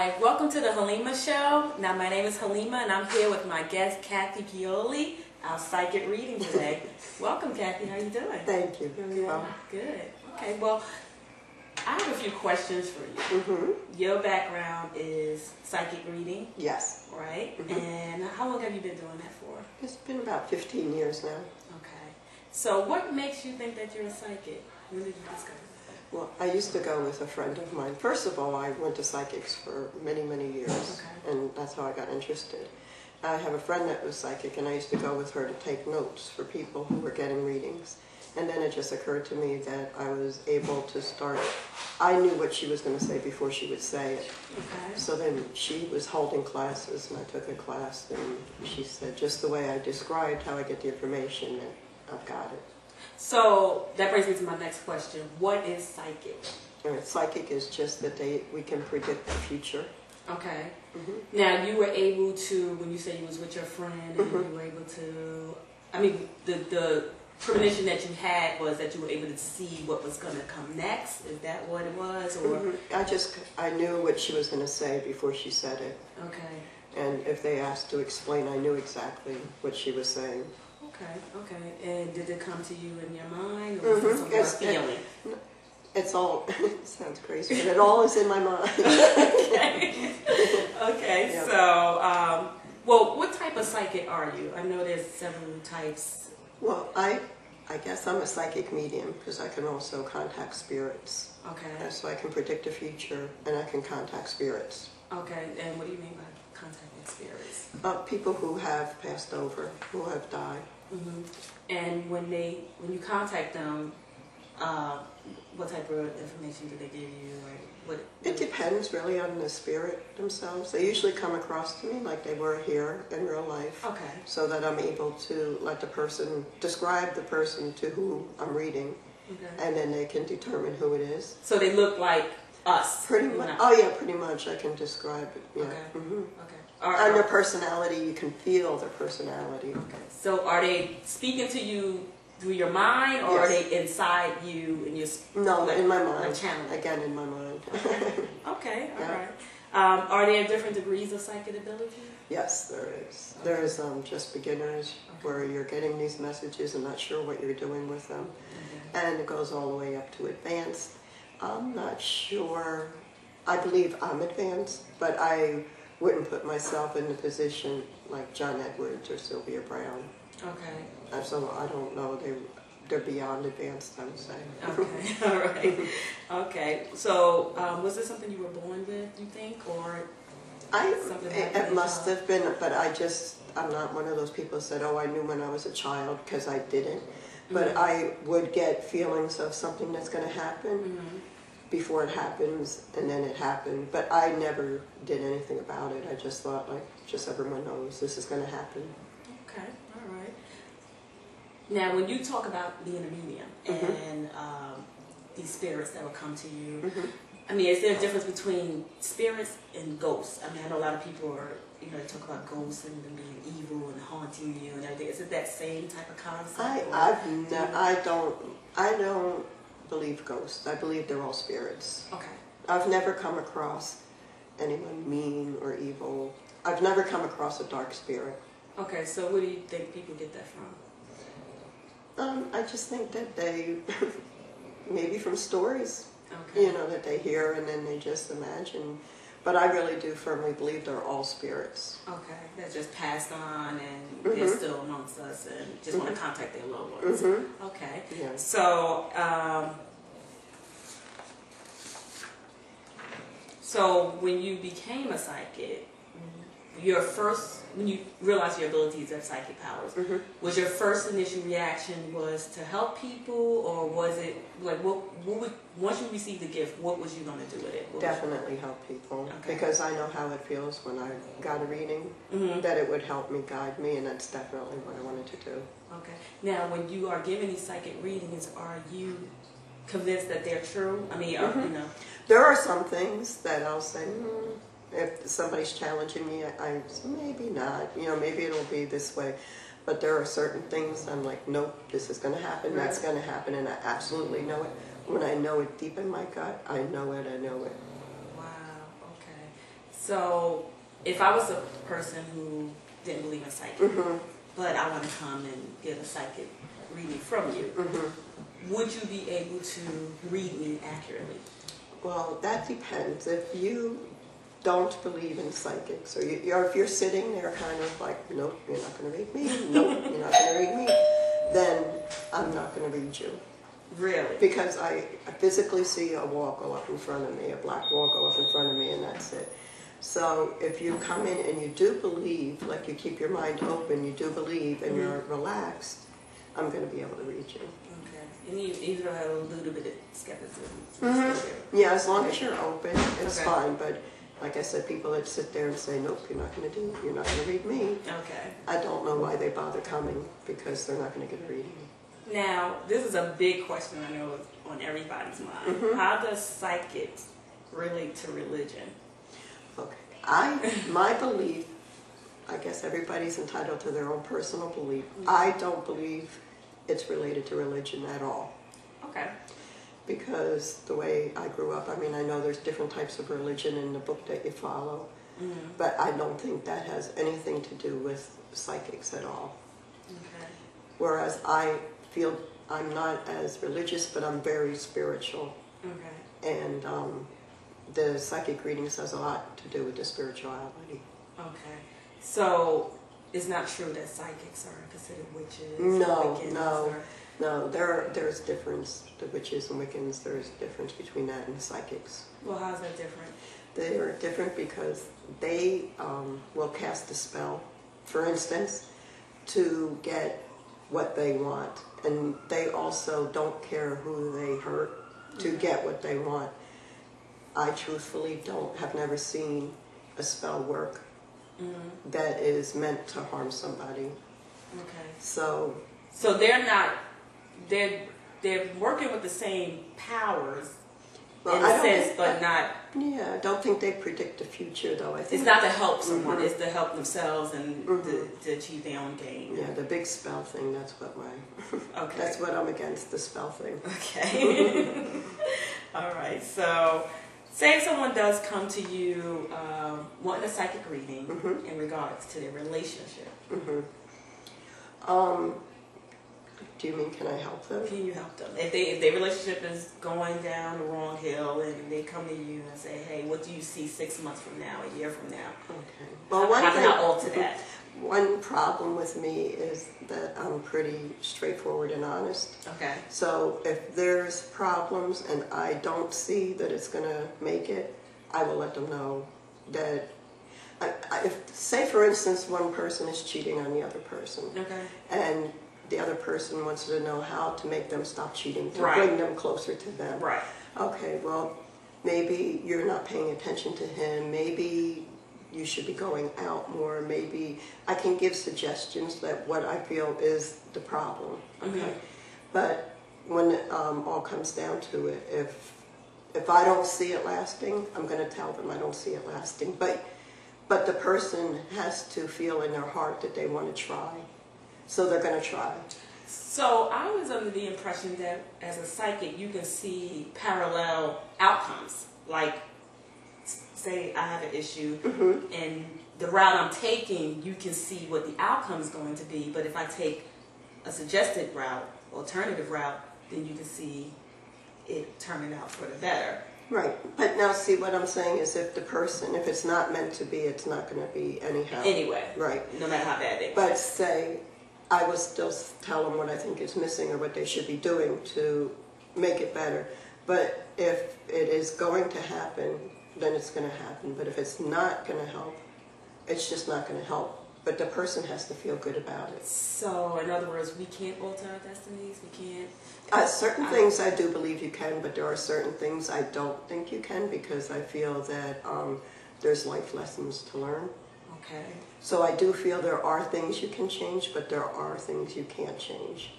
Hi, welcome to the Halimah Show. Now, my name is Halimah, and I'm here with my guest, Pioli, our psychic reading today. Welcome, Kathy. How you doing? Thank you. Very well. Good. Okay, well, I have a few questions for you. Your background is psychic reading. Yes. Right? And how long have you been doing that for? It's been about 15 years now. Okay. So what makes you think that you're a psychic? When did you discover that? Well, I used to go with a friend of mine. First of all, I went to psychics for many, many years, and that's how I got interested. I have a friend that was psychic, and I used to go with her to take notes for people who were getting readings. And then it just occurred to me that I was able to start, I knew what she was going to say before she would say it. Okay. So then she was holding classes, and I took a class, and she said, just the way I described how I get the information, and I've got it. So that brings me to my next question. What is psychic? Psychic is just that we can predict the future. Okay. Now, you were able to, when you say you was with your friend, and you were able to, I mean, the premonition that you had was that you were able to see what was going to come next? Is that what it was? Or I knew what she was going to say before she said it. Okay. And if they asked to explain, I knew exactly what she was saying. Okay. And did it come to you in your mind, or was it some feeling? It's all, it sounds crazy, but it all is in my mind. Okay. Yep. So, well, what type of psychic are you? I know there's several types. Well, I guess I'm a psychic medium because I can also contact spirits. Okay. So I can predict the future and I can contact spirits. Okay. And what do you mean by contacting spirits? People who have passed over, who have died. And when you contact them, what type of information do they give you? It depends really on the spirit themselves. They usually come across to me like they were here in real life. Okay. So that I'm able to let the person, describe the person to whom I'm reading. Okay. And then they can determine who it is. So they look like us? Pretty much. Oh yeah, pretty much I can describe it. Yeah. Okay. Okay. And their personality, you can feel their personality. Okay. So are they speaking to you through your mind, or are they inside you in your? No, like, in my mind. Channel. Again, in my mind. Okay. All right. Are there different degrees of psychic ability? Yes, there is. There is just beginners where you're getting these messages and not sure what you're doing with them, and it goes all the way up to advanced. I'm not sure. I believe I'm advanced, but I wouldn't put myself in the position like John Edwards or Sylvia Brown. Okay. So I don't know. They're beyond advanced, I would say. Okay. All right. Okay. So was this something you were born with, you think, or something? It must have been, but I'm not one of those people who said, "Oh, I knew when I was a child," because I didn't. But I would get feelings of something that's going to happen before it happens, and then it happened. But I never did anything about it. I just thought, like, just everyone knows this is going to happen. Okay, all right. Now, when you talk about being a medium and these spirits that will come to you, I mean, is there a difference between spirits and ghosts? I mean, I know a lot of people are, they talk about ghosts and them being evil and haunting you and everything. Is it that same type of concept? I don't believe ghosts. I believe they're all spirits. Okay. I've never come across anyone mean or evil. I've never come across a dark spirit. Okay, so where do you think people get that from? I just think that they, maybe from stories, okay, that they hear and then they just imagine. But I really do firmly believe they're all spirits. Okay, that's just passed on and they're still amongst us and just want to contact their loved ones. Okay, yeah. So when you became a psychic, when you realized your abilities of psychic powers, was your first initial reaction was to help people, or was it like once you received the gift, what was you going to do with it? Definitely help people, because I know how it feels when I got a reading, that it would help me, guide me, and that's definitely what I wanted to do. Okay. Now, when you are giving these psychic readings, are you convinced that they're true? I mean, there are some things that I'll say, if somebody's challenging me, I maybe not. Maybe it'll be this way. But there are certain things I'm like, nope, this is going to happen, that's going to happen, and I absolutely know it. When I know it deep in my gut, I know it. Wow, okay. So, if I was a person who didn't believe in psychic, but I want to come and get a psychic reading from you, would you be able to read me accurately? Well, that depends. If you don't believe in psychics, or if you're sitting there kind of like, nope, you're not going to read me, nope, you're not going to read me, then I'm not going to read you. Really? Because I physically see a wall go up in front of me, a black wall go up in front of me, and that's it. So if you come in and you do believe, like you keep your mind open, you do believe, and you're relaxed, I'm going to be able to read you. Okay. And you don't have a little bit of skepticism. Yeah, as long as you're open, it's fine. But like I said, people that sit there and say, nope, you're not going to read me. Okay. I don't know why they bother coming, because they're not going to get a reading. Now, this is a big question I know is on everybody's mind. How does psychics relate to religion? Okay. My belief, I guess everybody's entitled to their own personal belief. I don't believe it's related to religion at all. Okay. Because the way I grew up, I mean, I know there's different types of religion in the book that you follow, but I don't think that has anything to do with psychics at all. Okay. Whereas I feel I'm not as religious, but I'm very spiritual. Okay. And the psychic readings has a lot to do with the spirituality. Okay. So it's not true that psychics are considered witches? No. There's difference. The witches and Wiccans, there's difference between that and the psychics. Well, how's that different? They are different because they will cast a spell, for instance, to get what they want. And they also don't care who they hurt to get what they want. I truthfully have never seen a spell work that is meant to harm somebody. Okay. So they're working with the same powers in a sense, but not. Yeah, I don't think they predict the future, though. I think it's not to help someone; it's to help themselves and to achieve their own gain. Yeah, the big spell thing. That's what that's what I'm against, the spell thing. Okay. All right. So, say if someone does come to you wanting a psychic reading in regards to their relationship. Do you mean, can I help them? Can you help them? If their relationship is going down the wrong hill and they come to you and say, hey, what do you see 6 months from now, a year from now? Okay. Well, how can I alter that? One problem with me is that I'm pretty straightforward and honest. Okay. So if there's problems and I don't see that it's going to make it, I will let them know that. Say, for instance, one person is cheating on the other person. Okay. And the other person wants to know how to make them stop cheating, to bring them closer to them. Right. Okay, well, maybe you're not paying attention to him. Maybe you should be going out more. Maybe I can give suggestions that what I feel is the problem. Okay. But when it all comes down to it, if I don't see it lasting, I'm going to tell them I don't see it lasting. But the person has to feel in their heart that they want to try. So they're going to try. So I was under the impression that as a psychic, you can see parallel outcomes. Like, say I have an issue, and the route I'm taking, you can see what the outcome is going to be. But if I take a suggested route, alternative route, then you can see it turning out for the better. Right. But now see, what I'm saying is if it's not meant to be, it's not going to be anyhow. Anyway. Right. No matter how bad it is. But say, I will still tell them what I think is missing or what they should be doing to make it better. But if it is going to happen, then it's going to happen. But if it's not going to help, it's just not going to help. But the person has to feel good about it. So, in other words, we can't alter our destinies? We can't? Certain things I do believe you can, but there are certain things I don't think you can because I feel that there's life lessons to learn. Okay. So I do feel there are things you can change, but there are things you can't change.